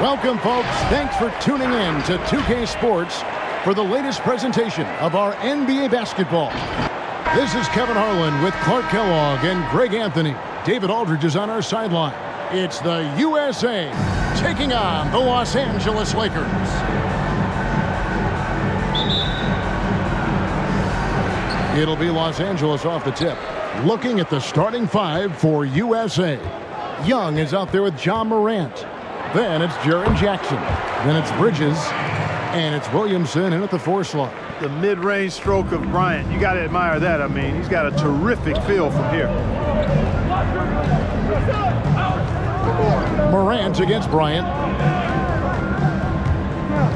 Welcome, folks. Thanks for tuning in to 2K Sports for the latest presentation of our NBA basketball. This is Kevin Harlan with Clark Kellogg and Greg Anthony. David Aldridge is on our sideline. It's the USA taking on the Los Angeles Lakers. It'll be Los Angeles off the tip. Looking at the starting five for USA. Young is out there with John Morant. Then it's Jaren Jackson. Then it's Bridges. And it's Williamson in at the 4 slot. The mid-range stroke of Bryant. You got to admire that. I mean, he's got a terrific feel from here. Morant against Bryant.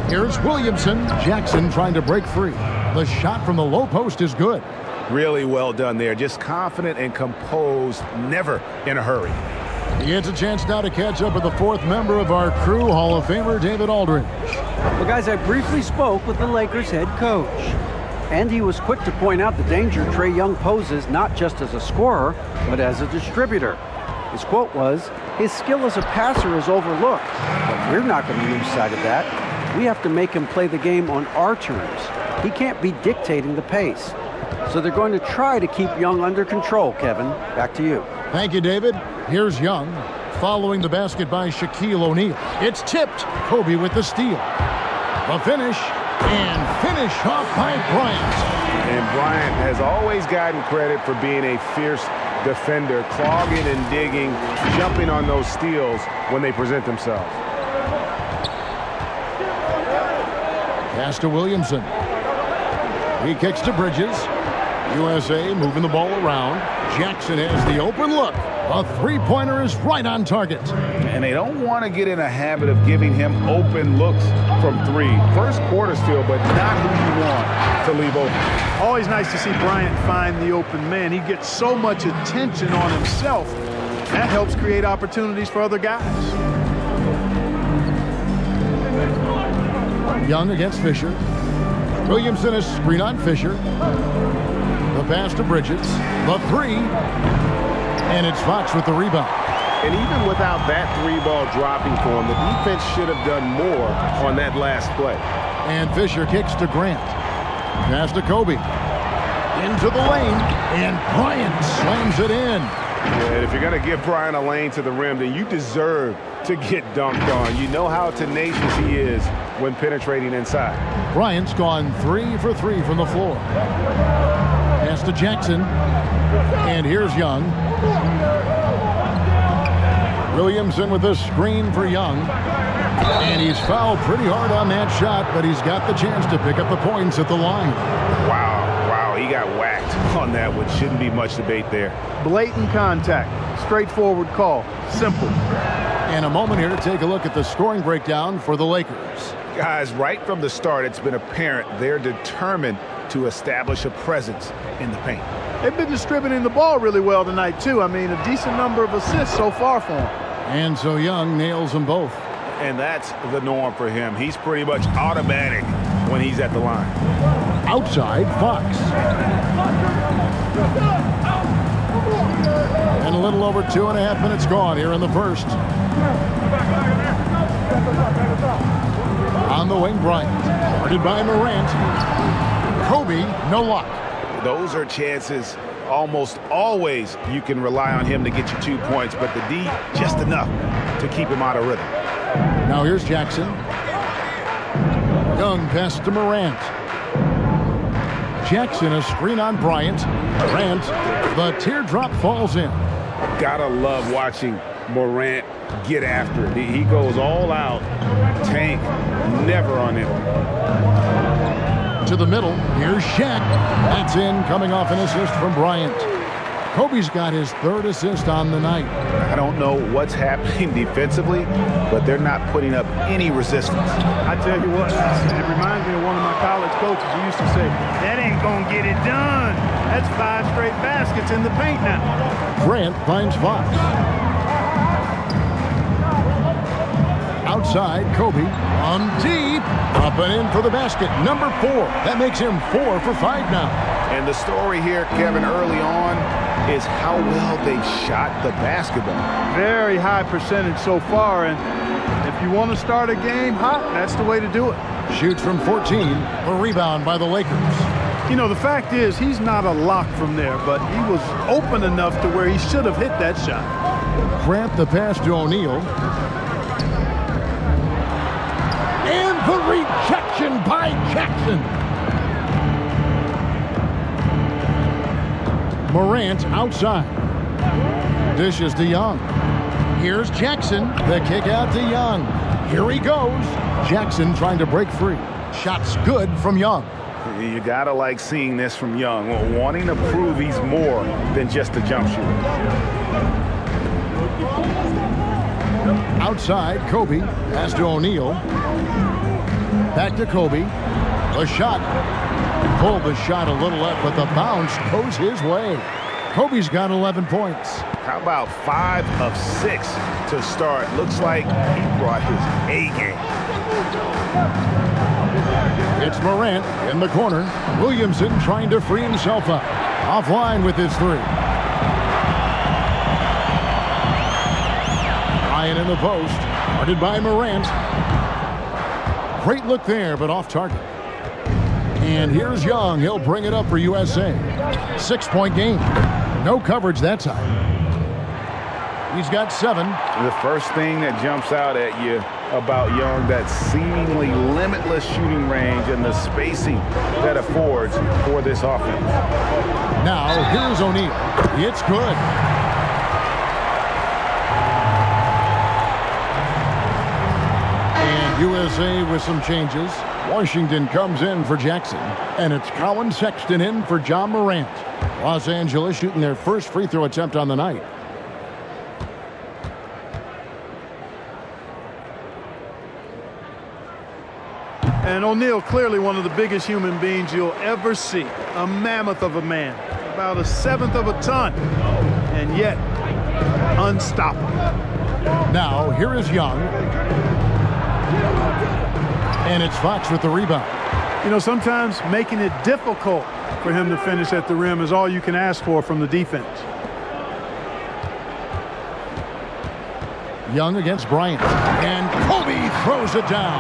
Here's Williamson. Jackson trying to break free. The shot from the low post is good. Really well done there. Just confident and composed, never in a hurry. He gets a chance now to catch up with the 4th member of our crew, Hall of Famer David Aldridge. Well, guys, I briefly spoke with the Lakers head coach, and he was quick to point out the danger Trae Young poses not just as a scorer, but as a distributor. His quote was, "His skill as a passer is overlooked, but we're not going to lose sight of that. We have to make him play the game on our terms. He can't be dictating the pace." So they're going to try to keep Young under control, Kevin. Back to you. Thank you, David. Here's Young, following the basket by Shaquille O'Neal. It's tipped. Kobe with the steal. The finish, and finish off by Bryant. And Bryant has always gotten credit for being a fierce defender, clogging and digging, jumping on those steals when they present themselves. Pass to Williamson. He kicks to Bridges. USA moving the ball around. Jackson has the open look. A three-pointer is right on target. And they don't want to get in a habit of giving him open looks from 3. First quarter still, but not who you want to leave open. Always nice to see Bryant find the open man. He gets so much attention on himself. That helps create opportunities for other guys. Young against Fisher. Williamson is screen on Fisher. The pass to Bridges. The 3. And it's Fox with the rebound. And even without that 3-ball dropping for him, the defense should have done more on that last play. And Fisher kicks to Grant. Pass to Kobe. Into the lane. And Bryant slams it in. Yeah, if you're going to give Bryant a lane to the rim, then you deserve to get dunked on. You know how tenacious he is when penetrating inside. Bryant's gone 3 for 3 from the floor. Pass to Jackson. And here's Young. Williamson with the screen for Young. And he's fouled pretty hard on that shot, but he's got the chance to pick up the points at the line. Wow, he got whacked on that one. Shouldn't be much debate there. Blatant contact. Straightforward call. Simple. And a moment here to take a look at the scoring breakdown for the Lakers. Guys, right from the start, it's been apparent they're determined to establish a presence in the paint. They've been distributing the ball really well tonight, too. I mean, a decent number of assists so far for them. And so Young nails them both. And that's the norm for him. He's pretty much automatic when he's at the line. Outside, Fox. And a little over 2.5 minutes gone here in the first. On the wing, Bryant. Guarded by Morant. Kobe, no luck. Those are chances almost always you can rely on him to get you 2 points, but the D, just enough to keep him out of rhythm. Now here's Jackson. Young pass to Morant. Jackson, a screen on Bryant. Morant, the teardrop falls in. Gotta love watching Morant get after it. He goes all out. Tank, never on him. To the middle, here's Shaq. That's in, coming off an assist from Bryant. Kobe's got his 3rd assist on the night. I don't know what's happening defensively, but they're not putting up any resistance. I tell you what, it reminds me of one of my college coaches who used to say, that ain't gonna get it done. That's 5 straight baskets in the paint now. Grant finds Fox. Outside, Kobe on deep. Up and in for the basket. Number 4. That makes him 4 for 5 now. And the story here, Kevin, early on, is how well they've shot the basketball. Very high percentage so far, and if you want to start a game hot, that's the way to do it. Shoots from 14. A rebound by the Lakers. You know, the fact is he's not a lock from there, but he was open enough to where he should have hit that shot. Grant the pass to O'Neal. And the rejection by Jackson. Morant outside. Dishes to Young. Here's Jackson. The kick out to Young. Here he goes. Jackson trying to break free. Shot's good from Young. You gotta like seeing this from Young, wanting to prove he's more than just a jump shooter. Outside, Kobe. Pass to O'Neal. Back to Kobe. A shot. Pulled the shot a little left, but the bounce goes his way. Kobe's got 11 points. How about 5 of 6 to start? Looks like he brought his A game. It's Morant in the corner. Williamson trying to free himself up. Offline with his three. Bryant in the post. Guarded by Morant. Great look there, but off target. And here's Young. He'll bring it up for USA. 6-point game. No coverage that time. He's got 7. The first thing that jumps out at you about Young, that seemingly limitless shooting range and the spacing that affords for this offense. Now, here's O'Neal. It's good. And USA with some changes. Washington comes in for Jackson, and it's Colin Sexton in for John Morant. Los Angeles shooting their first free throw attempt on the night. And O'Neal, clearly one of the biggest human beings you'll ever see. A mammoth of a man. About 1/7 of a ton. And yet, unstoppable. Now, here is Young. And it's Fox with the rebound. You know, sometimes making it difficult for him to finish at the rim is all you can ask for from the defense. Young against Bryant. And Kobe throws it down.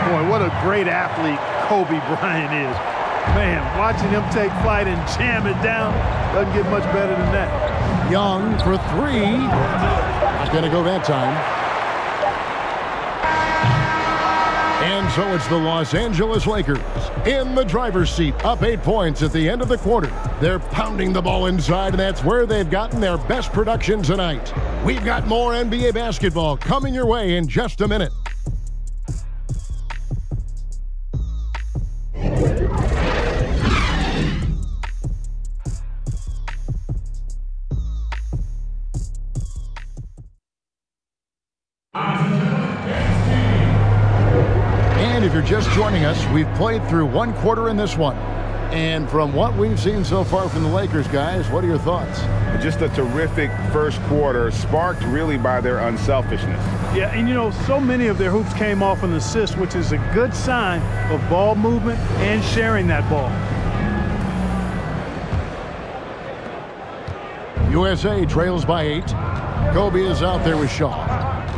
Boy, what a great athlete Kobe Bryant is. Man, watching him take flight and jam it down doesn't get much better than that. Young for 3. Not going to go that time. And so it's the Los Angeles Lakers in the driver's seat, up 8 points at the end of the quarter. They're pounding the ball inside, and that's where they've gotten their best production tonight. We've got more NBA basketball coming your way in just a minute. If you're just joining us, we've played through 1 quarter in this one. And from what we've seen so far from the Lakers, guys, what are your thoughts? Just a terrific first quarter, sparked really by their unselfishness. Yeah, and you know, so many of their hoops came off an assist, which is a good sign of ball movement and sharing that ball. USA trails by 8. Kobe is out there with Shaw.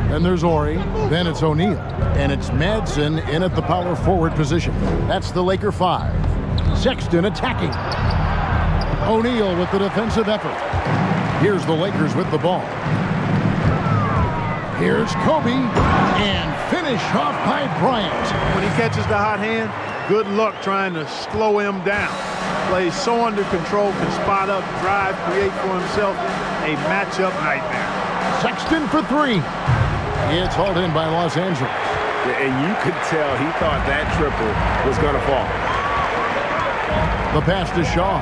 Then there's Ori. Then it's O'Neal. And it's Madsen in at the power forward position. That's the Laker 5. Sexton attacking. O'Neal with the defensive effort. Here's the Lakers with the ball. Here's Kobe. And finish off by Bryant. When he catches the hot hand, good luck trying to slow him down. Plays so under control, can spot up, drive, create for himself. A matchup nightmare. Sexton for 3. It's hauled in by Los Angeles. And you could tell he thought that triple was going to fall. The pass to Shaw.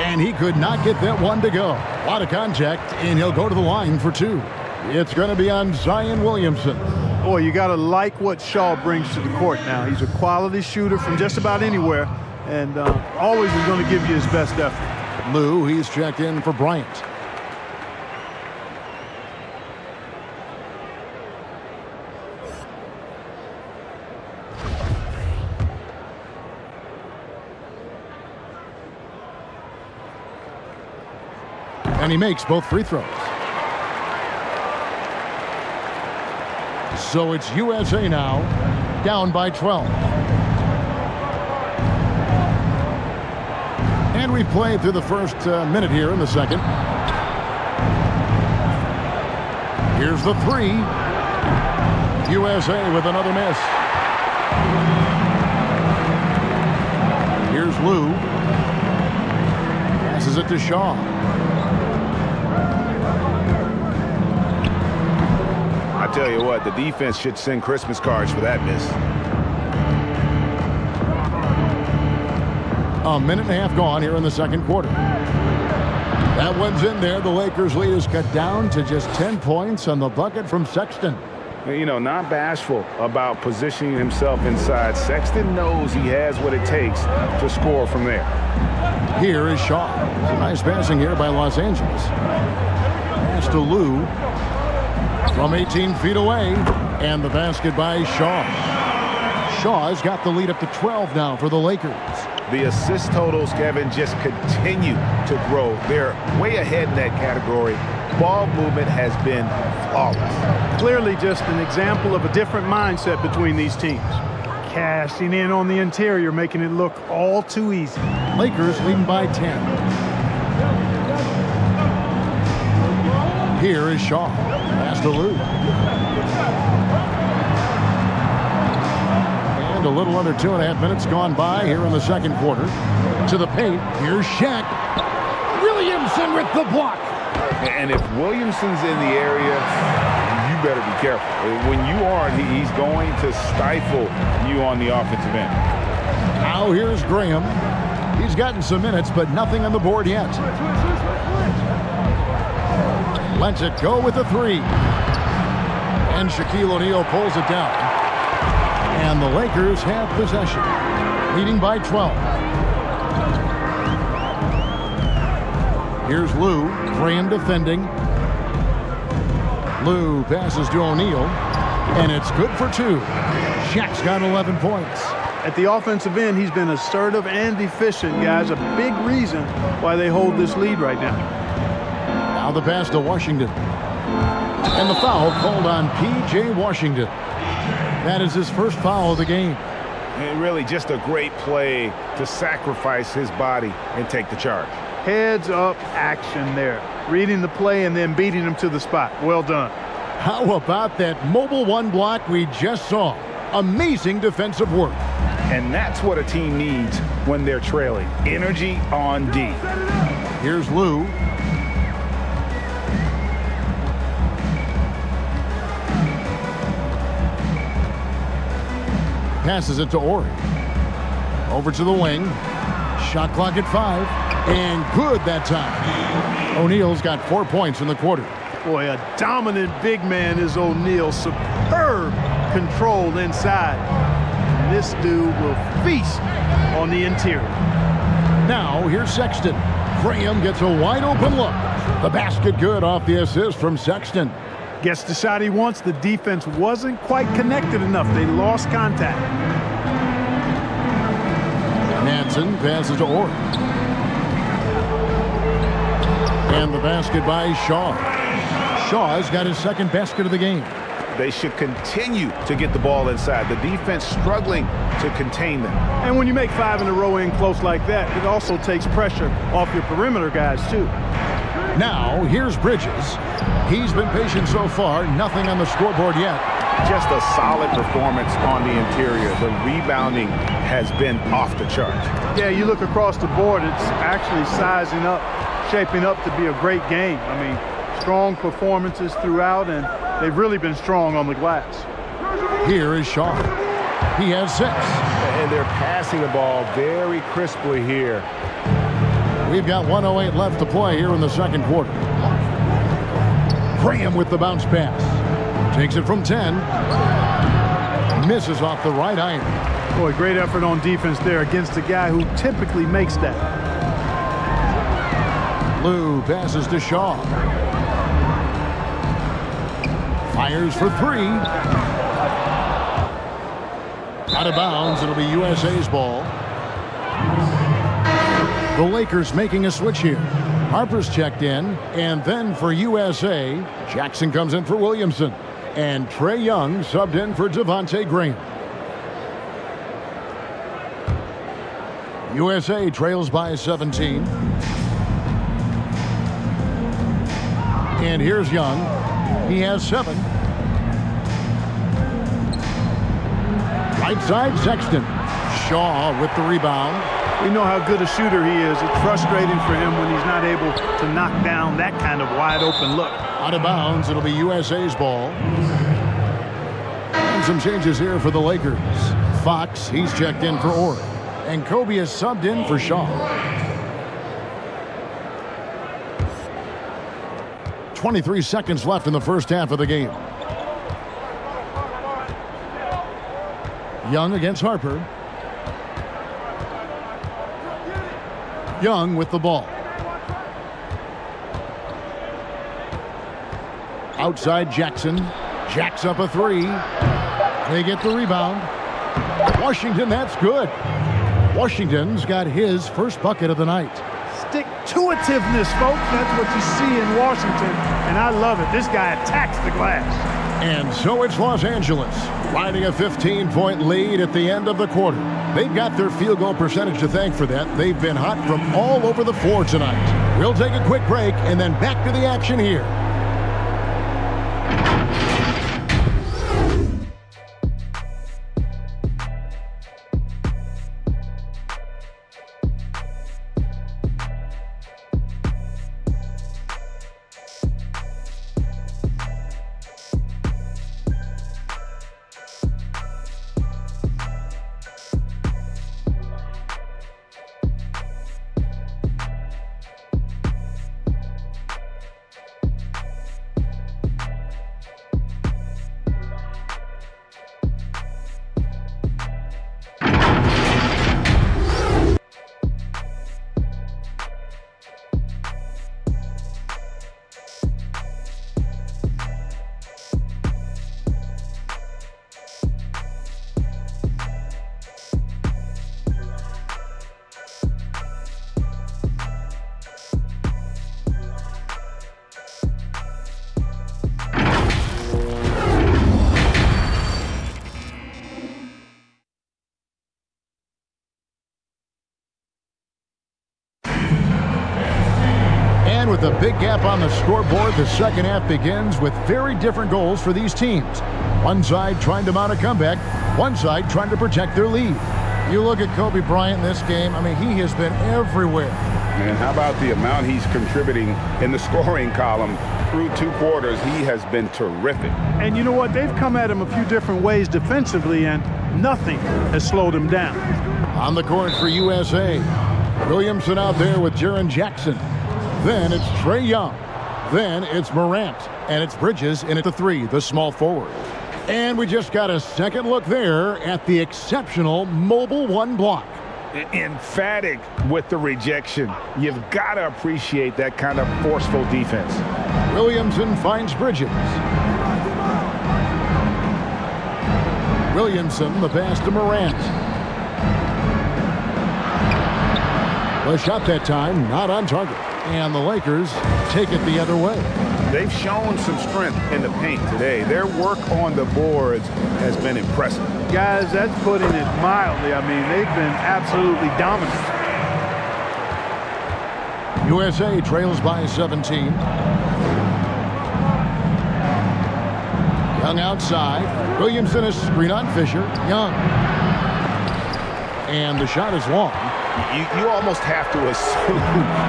And he could not get that one to go. A lot of contact, and he'll go to the line for 2. It's going to be on Zion Williamson. Boy, you got to like what Shaw brings to the court now. He's a quality shooter from just about anywhere, and always is going to give you his best effort. Lou, he's checked in for Bryant. And he makes both free throws. So it's USA now, down by 12. And we've played through the first minute here in the second. Here's the three. USA with another miss. Here's Lou. Passes it to Shaw. I tell you what, the defense should send Christmas cards for that miss. A minute and a half gone here in the second quarter. That one's in there. The Lakers lead is cut down to just 10 points on the bucket from Sexton. You know, not bashful about positioning himself inside. Sexton knows he has what it takes to score from there. Here is Shaw. Nice passing here by Los Angeles. Pass to Lou from 18 feet away. And the basket by Shaw. Shaw's got the lead up to 12 now for the Lakers. The assist totals, Kevin, just continue to grow. They're way ahead in that category. Ball movement has been flawless. Clearly just an example of a different mindset between these teams. Cashing in on the interior, making it look all too easy. Lakers leading by 10. Here is Shaw. Pass to Lou. And a little under 2.5 minutes gone by here in the second quarter. To the paint. Here's Shaq. Williamson with the block. And if Williamson's in the area, you better be careful. When you aren't, he's going to stifle you on the offensive end. Now here's Graham. He's gotten some minutes, but nothing on the board yet. Lets it go with a three. And Shaquille O'Neal pulls it down. And the Lakers have possession, leading by 12. Here's Lou. Graham defending. Lou passes to O'Neal. And it's good for two. Shaq's got 11 points. At the offensive end, he's been assertive and efficient, guys. A big reason why they hold this lead right now. Now the pass to Washington. And the foul called on P.J. Washington. That is his first foul of the game. And really just a great play to sacrifice his body and take the charge. Heads up action there. Reading the play and then beating him to the spot. Well done. How about that mobile one block we just saw? Amazing defensive work. And that's what a team needs when they're trailing. Energy on D. Here's Lou. Passes it to Ori. Over to the wing. Shot clock at 5. And good that time. O'Neal's got 4 points in the quarter. Boy, a dominant big man is O'Neal. Superb control inside. And this dude will feast on the interior. Now, here's Sexton. Graham gets a wide open look. The basket good off the assist from Sexton. Gets the shot he wants. The defense wasn't quite connected enough. They lost contact. Nansen passes to Ori. And the basket by Shaw. Shaw's got his second basket of the game. They should continue to get the ball inside. The defense struggling to contain them. And when you make 5 in a row in close like that, it also takes pressure off your perimeter guys, too. Now, here's Bridges. He's been patient so far. Nothing on the scoreboard yet. Just a solid performance on the interior. The rebounding has been off the charts. Yeah, you look across the board, it's actually sizing up, shaping up to be a great game. I mean, strong performances throughout, and they've really been strong on the glass. Here is Shaw. He has 6. And they're passing the ball very crisply here. We've got 1:08 left to play here in the second quarter. Graham with the bounce pass. Takes it from 10. Misses off the right iron. Boy, great effort on defense there against a guy who typically makes that. Lou passes to Shaw. Fires for 3. Out of bounds. It'll be USA's ball. The Lakers making a switch here. Harper's checked in, and then for USA, Jackson comes in for Williamson, and Trae Young subbed in for Devontae Graham. USA trails by 17. And here's Young. He has 7. Right side, Sexton. Shaw with the rebound. We know how good a shooter he is. It's frustrating for him when he's not able to knock down that kind of wide open look. Out of bounds, it'll be USA's ball. And some changes here for the Lakers. Fox, he's checked in for Orr. And Kobe is subbed in for Shaw. 23 seconds left in the first half of the game. Young against Harper. Young with the ball. Outside Jackson. Jacks up a 3. They get the rebound. Washington, that's good. Washington's got his first bucket of the night. Stick-to-itiveness, folks. That's what you see in Washington, and I love it. This guy attacks the glass. And so it's Los Angeles, riding a 15-point lead at the end of the quarter. They've got their field goal percentage to thank for that. They've been hot from all over the floor tonight. We'll take a quick break and then back to the action here. With a big gap on the scoreboard, the second half begins with very different goals for these teams. One side trying to mount a comeback, one side trying to protect their lead. You look at Kobe Bryant in this game, I mean, he has been everywhere. And how about the amount he's contributing in the scoring column through 2 quarters? He has been terrific. And you know what? They've come at him a few different ways defensively, and nothing has slowed him down. On the court for USA, Williamson out there with Jaren Jackson. Then it's Trae Young. Then it's Morant. And it's Bridges in at the 3, the small forward. And we just got a second look there at the exceptional mobile 1 block. Emphatic with the rejection. You've got to appreciate that kind of forceful defense. Williamson finds Bridges. Williamson, the pass to Morant. The shot that time, not on target. And the Lakers take it the other way. They've shown some strength in the paint today. Their work on the boards has been impressive. Guys, that's putting it mildly. I mean, they've been absolutely dominant. USA trails by 17. Young outside. Williamson is screen on Fisher. Young. And the shot is long. You almost have to assume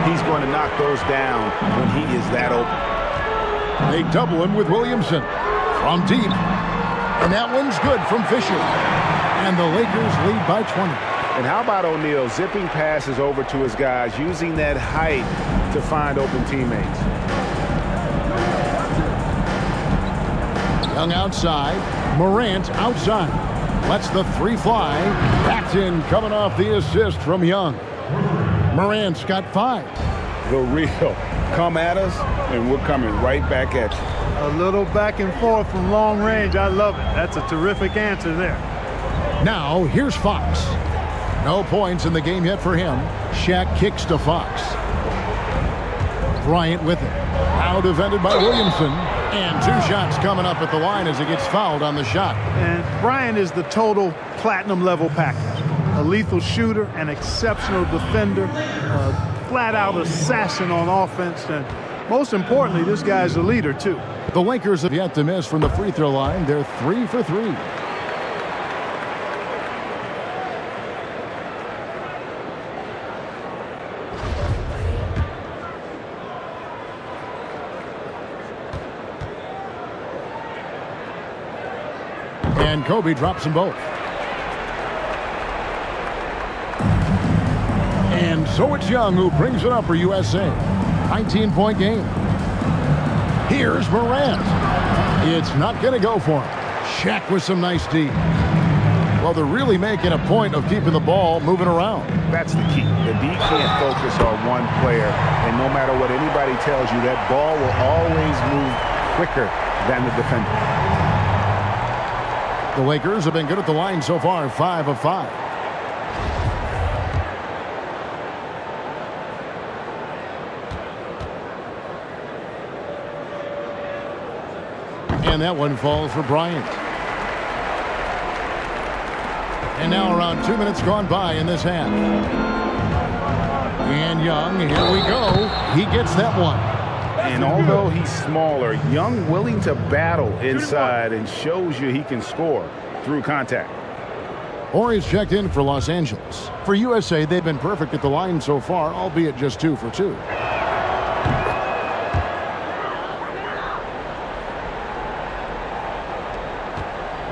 he's going to knock those down when he is that open. They double him with Williamson from deep. And that one's good from Fisher. And the Lakers lead by 20. And how about O'Neal zipping passes over to his guys, using that height to find open teammates. Young outside. Morant outside. Lets the 3 fly. That's in, coming off the assist from Young. Morant's got 5. The real. Come at us, and we're coming right back at you. A little back and forth from long range. I love it. That's a terrific answer there. Now, here's Fox. No points in the game yet for him. Shaq kicks to Fox. Bryant with it. Now defended by Williamson. And 2 shots coming up at the line as he gets fouled on the shot. And Bryant is the total platinum level package. A lethal shooter, an exceptional defender, a flat-out assassin on offense, and most importantly, this guy's a leader, too. The Lakers have yet to miss from the free throw line. They're 3 for 3. And Kobe drops them both. And so it's Young who brings it up for USA. 19-point game. Here's Morant. It's not going to go for him. Shaq with some nice D. Well, they're really making a point of keeping the ball moving around. That's the key. The D can't focus on one player, and no matter what anybody tells you, that ball will always move quicker than the defender. The Lakers have been good at the line so far, 5 of 5. And that one falls for Bryant. And now around 2 minutes gone by in this half. And Young, here we go. He gets that one. And although he's smaller, Young willing to battle inside and shows you he can score through contact. Horry's checked in for Los Angeles. For USA, they've been perfect at the line so far, albeit just 2 for 2.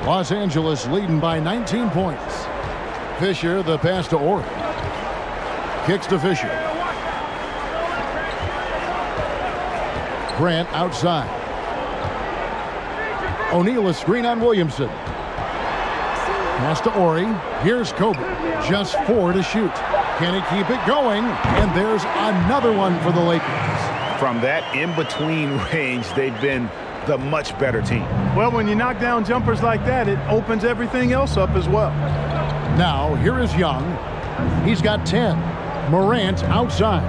Los Angeles leading by 19 points. Fisher, the pass to Horry. Kicks to Fisher. Grant outside. O'Neal a screen on Williamson. Pass to Horry. Here's Kobe. Just 4 to shoot. Can he keep it going? And there's another one for the Lakers. From that in-between range, they've been the much better team. Well, when you knock down jumpers like that, it opens everything else up as well. Now, here is Young. He's got 10. Morant outside.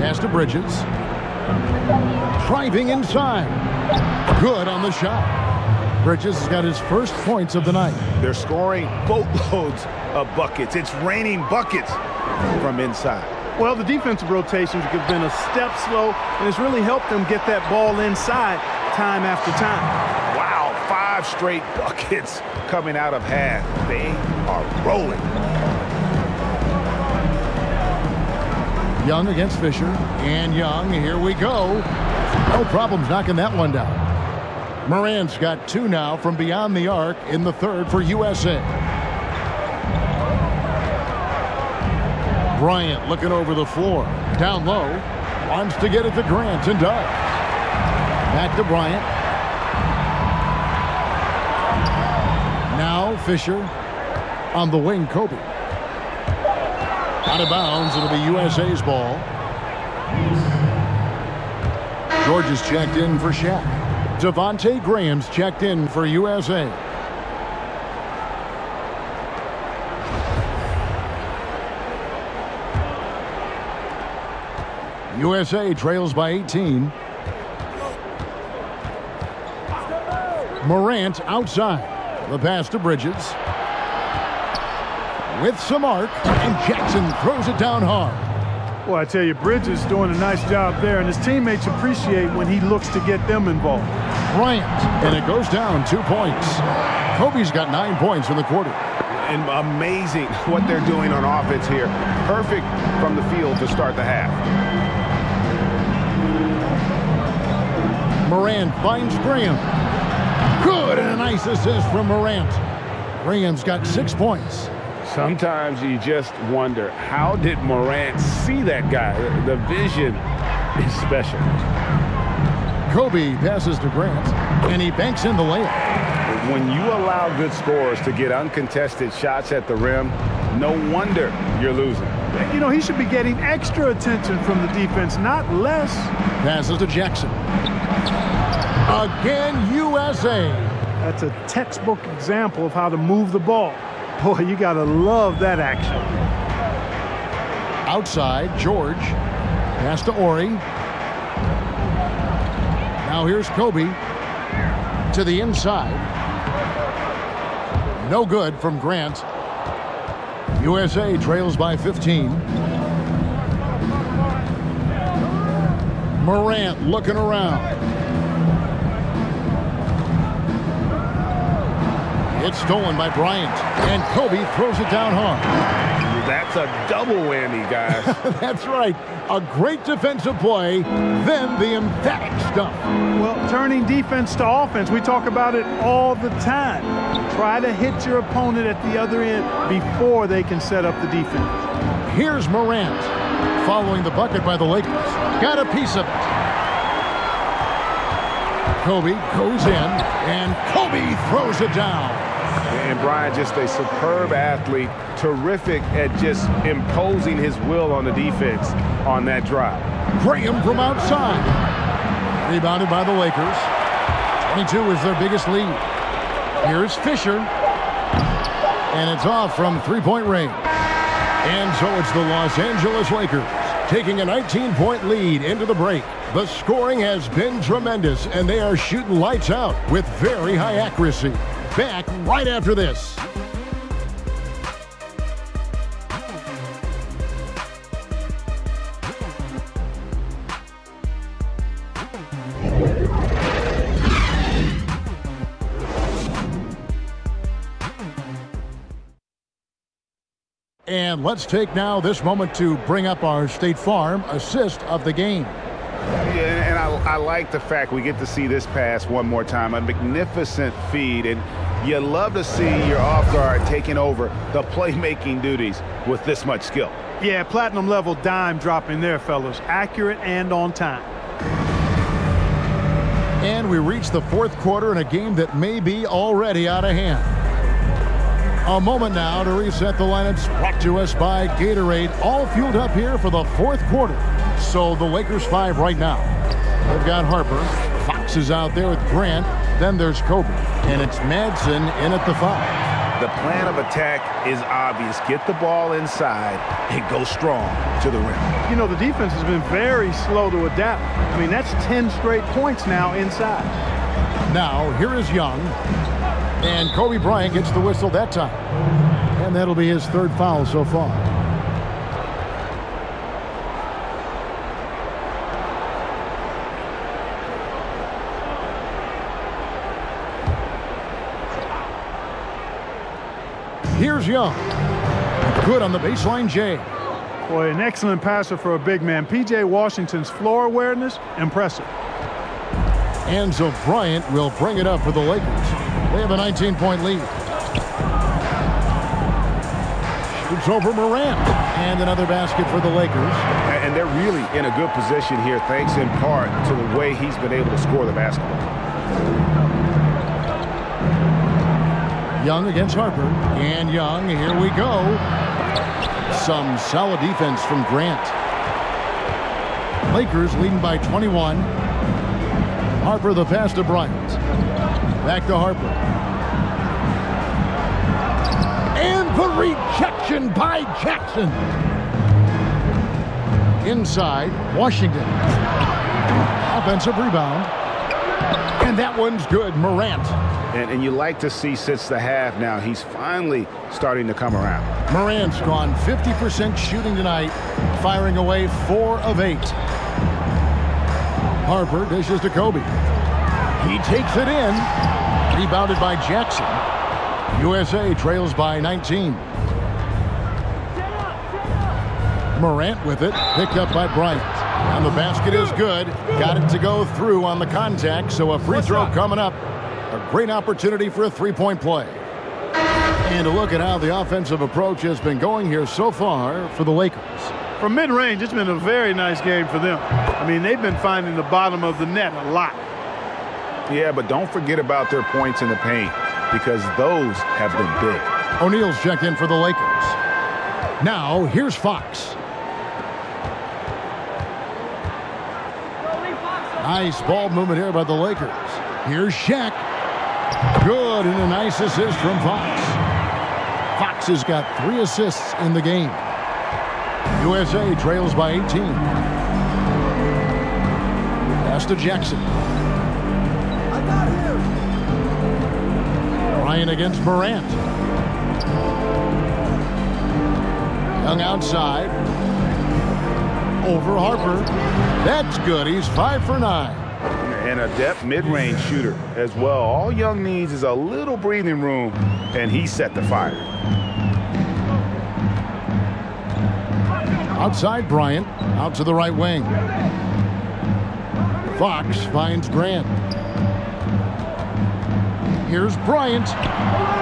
Pass to Bridges. Driving inside. Good on the shot. Bridges has got his first points of the night. They're scoring boatloads of buckets. It's raining buckets from inside. Well, the defensive rotations have been a step slow, and it's really helped them get that ball inside time after time. Wow, 5 straight buckets coming out of half. They are rolling. Young against Fisher. And Young, here we go. No problems knocking that one down. Morant's got 2 now from beyond the arc in the third for USA. Bryant looking over the floor. Down low. Wants to get it to Grant and does. Back to Bryant. Now Fisher. On the wing, Kobe. Out of bounds. It'll be USA's ball. George is checked in for Shaq. Devontae Graham's checked in for USA. USA trails by 18. Morant outside. The pass to Bridges. With some arc, and Jackson throws it down hard. Well, I tell you, Bridges doing a nice job there, and his teammates appreciate when he looks to get them involved. Bryant, and it goes down 2 points. Kobe's got 9 points in the quarter. And amazing what they're doing on offense here. Perfect from the field to start the half. Morant finds Graham. Good, and a nice assist from Morant. Graham's got 6 points. Sometimes you just wonder, how did Morant see that guy? The vision is special. Kobe passes to Grant, and he banks in the layup. When you allow good scorers to get uncontested shots at the rim, no wonder you're losing. You know, he should be getting extra attention from the defense, not less. Passes to Jackson. Again, USA. That's a textbook example of how to move the ball. Boy, you got to love that action. Outside, George. Pass to Ori. Now here's Kobe. To the inside. No good from Grant. USA trails by 15. Morant looking around. It's stolen by Bryant, and Kobe throws it down hard. That's a double whammy, guys. That's right. A great defensive play, then the emphatic stuff. Well, turning defense to offense, we talk about it all the time. Try to hit your opponent at the other end before they can set up the defense. Here's Morant, following the bucket by the Lakers. Got a piece of it. Kobe goes in, and Kobe throws it down. And Bryant, just a superb athlete, terrific at just imposing his will on the defense on that drive. Graham from outside. Rebounded by the Lakers. 22 is their biggest lead. Here's Fisher. And it's off from three-point range. And so it's the Los Angeles Lakers taking a 19-point lead into the break. The scoring has been tremendous, and they are shooting lights out with very high accuracy. Back right after this. And let's take now this moment to bring up our State Farm assist of the game. Yeah, and I like the fact we get to see this pass one more time. A magnificent feed, and you love to see your off guard taking over the playmaking duties with this much skill. Yeah, platinum level dime dropping there, fellas. Accurate and on time. And we reach the fourth quarter in a game that may be already out of hand. A moment now to reset the lineups, brought to us by Gatorade, all fueled up here for the fourth quarter. So the Lakers 5 right now. They've got Harper. Fox is out there with Grant. Then there's Kobe. And it's Madsen in at the 5. The plan of attack is obvious. Get the ball inside and go strong to the rim. You know, the defense has been very slow to adapt. I mean, that's 10 straight points now inside. Now, here is Young. And Kobe Bryant gets the whistle that time. And that'll be his third foul so far. Here's Young. Good on the baseline, Jay. Boy, an excellent passer for a big man. P.J. Washington's floor awareness, impressive. And so Bryant will bring it up for the Lakers. They have a 19-point lead. Shoots over Morant. And another basket for the Lakers. And they're really in a good position here, thanks in part to the way he's been able to score the basketball. Young against Harper. And Young, here we go. Some solid defense from Grant. Lakers leading by 21. Harper the pass to Bryant. Back to Harper. And the rejection by Jackson. Inside, Washington. Offensive rebound. And that one's good, Morant. And you like to see since the half now, he's finally starting to come around. Morant's gone 50% shooting tonight, firing away 4 of 8. Harper dishes to Kobe. He takes it in. Rebounded by Jackson. USA trails by 19. Morant with it, picked up by Bryant. And the basket is good. Got it to go through on the contact, so a free throw coming up. A great opportunity for a three-point play. And a look at how the offensive approach has been going here so far for the Lakers. From mid-range, it's been a very nice game for them. I mean, they've been finding the bottom of the net a lot. Yeah, but don't forget about their points in the paint, because those have been big. O'Neal's checked in for the Lakers. Now, here's Fox. Nice ball movement here by the Lakers. Here's Shaq. Good, and a nice assist from Fox. Fox Fox has got 3 assists in the game. USA trails by 18. Pass to Jackson. Bryant against Morant. Young outside. Over Harper. That's good. He's 5 for 9. And a depth mid-range shooter as well. All Young needs is a little breathing room, and he set the fire. Outside Bryant, out to the right wing. Fox finds Grant. Here's Bryant.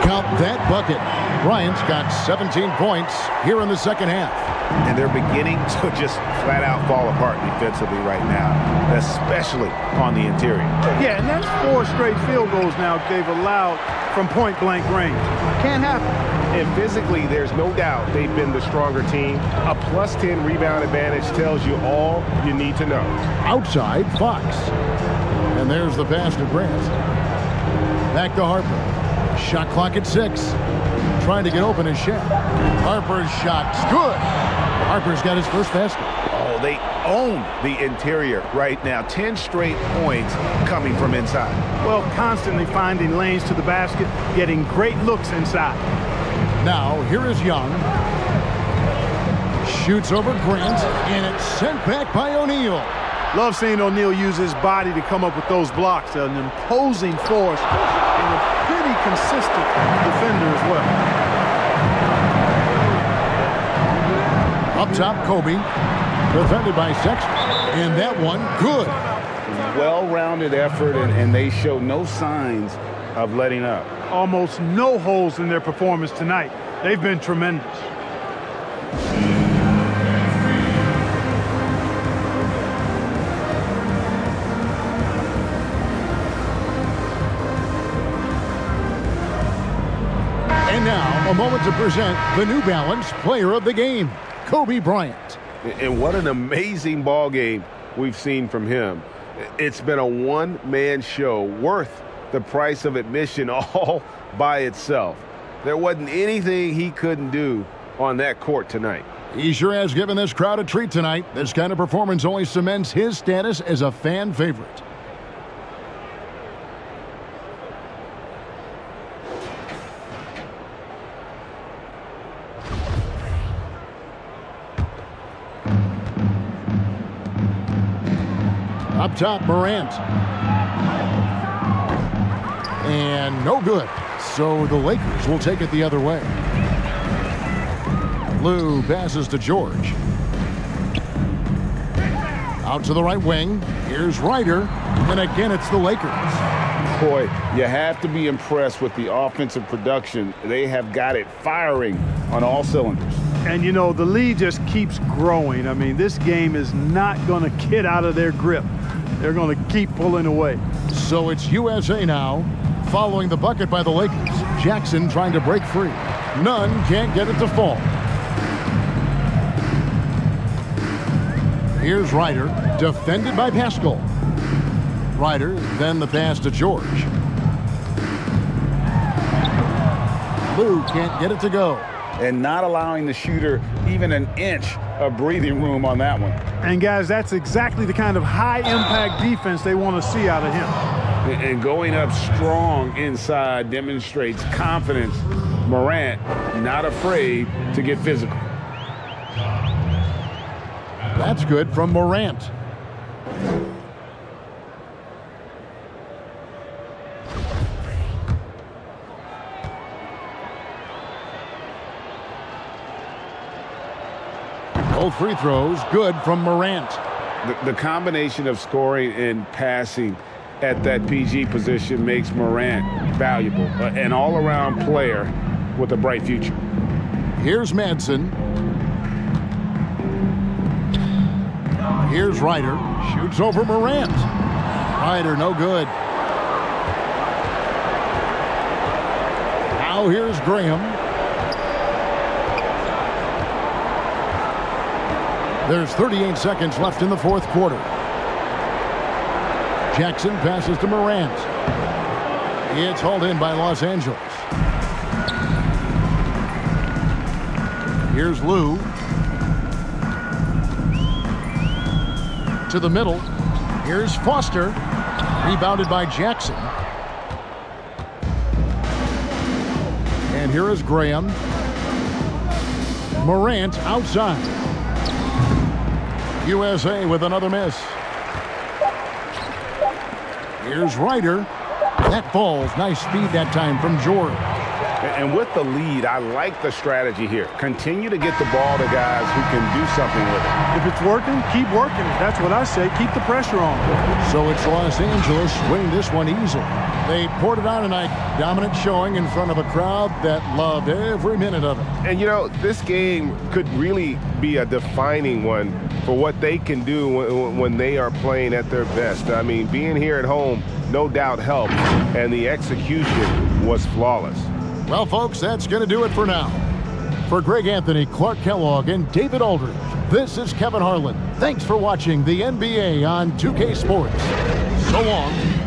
Count that bucket. Bryant's got 17 points here in the second half. And they're beginning to just flat out fall apart defensively right now, especially on the interior. Yeah, and that's 4 straight field goals now they've allowed from point-blank range. Can't happen. And physically, there's no doubt they've been the stronger team. A +10 rebound advantage tells you all you need to know. Outside, Fox. And there's the pass to Grant. Back to Harper. Shot clock at 6. Trying to get open is Shaq. Harper's shot's good. Harper's got his first basket. Oh, they own the interior right now. 10 straight points coming from inside. Well, constantly finding lanes to the basket, getting great looks inside. Now, here is Young. Shoots over Grant, and it's sent back by O'Neal. Love seeing O'Neal use his body to come up with those blocks. An imposing force and a pretty consistent defender as well. Up top, Kobe. Defended by Sexton. And that one, good. Well-rounded effort, and they show no signs of letting up. Almost no holes in their performance tonight. They've been tremendous. And now, a moment to present the New Balance Player of the Game, Kobe Bryant. And what an amazing ball game we've seen from him. It's been a one-man show worth the price of admission all by itself. There wasn't anything he couldn't do on that court tonight. He sure has given this crowd a treat tonight. This kind of performance only cements his status as a fan favorite. Up top, Morant. And no good. So the Lakers will take it the other way. Lou passes to George. Out to the right wing. Here's Ryder. And again, it's the Lakers. Boy, you have to be impressed with the offensive production. They have got it firing on all cylinders. And, you know, the lead just keeps growing. I mean, this game is not going to get out of their grip. They're going to keep pulling away. So it's USA now, following the bucket by the Lakers. Jackson trying to break free. Nunn can't get it to fall. Here's Ryder, defended by Pascal. Ryder, then the pass to George. Lou can't get it to go. And not allowing the shooter even an inch of breathing room on that one. And, guys, that's exactly the kind of high-impact defense they want to see out of him. And going up strong inside demonstrates confidence. Morant not afraid to get physical. That's good from Morant. Both free throws good from Morant. The combination of scoring and passing at that PG position makes Morant valuable. An all-around player with a bright future. Here's Madsen. Here's Ryder. Shoots over Morant. Ryder, no good. Now here's Graham. There's 38 seconds left in the fourth quarter. Jackson passes to Morant. It's hauled in by Los Angeles. Here's Lou. To the middle. Here's Foster. Rebounded by Jackson. And here is Graham. Morant outside. USA with another miss. Here's Ryder. That falls. Nice speed that time from George. And with the lead, I like the strategy here. Continue to get the ball to guys who can do something with it. If it's working, keep working it. That's what I say. Keep the pressure on. So it's Los Angeles winning this one easily. They poured it on tonight. Dominant showing in front of a crowd that loved every minute of it. And, you know, this game could really be a defining one for what they can do when they are playing at their best. I mean, being here at home, no doubt helped, and the execution was flawless. Well, folks, that's going to do it for now. For Greg Anthony, Clark Kellogg, and David Aldridge, this is Kevin Harlan. Thanks for watching the NBA on 2K Sports. So long.